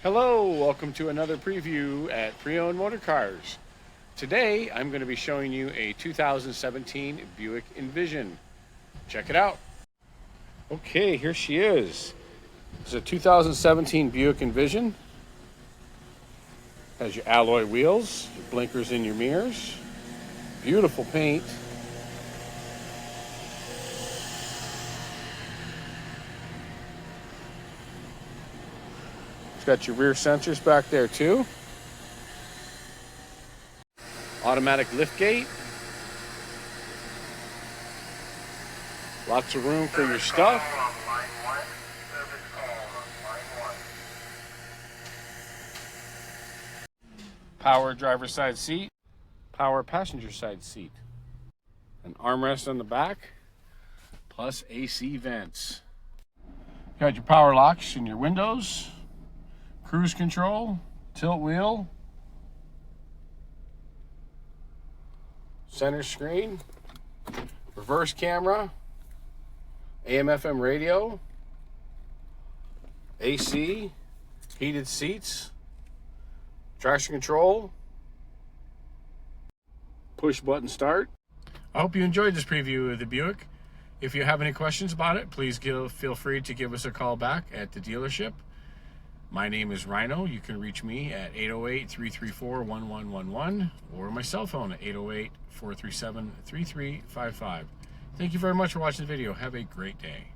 Hello, welcome to another preview at Pre-Owned Motor Cars. Today I'm going to be showing you a 2017 Buick Envision. Check it out. Okay, here she is. It's a 2017 Buick Envision. Has your alloy wheels, your blinkers in your mirrors, beautiful paint. It's got your rear sensors back there too. Automatic lift gate. Lots of room for your stuff. Power driver's side seat. Power passenger side seat. An armrest on the back. Plus AC vents. Got your power locks in your windows. Cruise control, tilt wheel, center screen, reverse camera, AM/FM radio, AC, heated seats, traction control, push button start. I hope you enjoyed this preview of the Buick. If you have any questions about it, please feel free to give us a call back at the dealership. My name is Rhino. You can reach me at 808-334-1111 or my cell phone at 808-437-3355. Thank you very much for watching the video. Have a great day.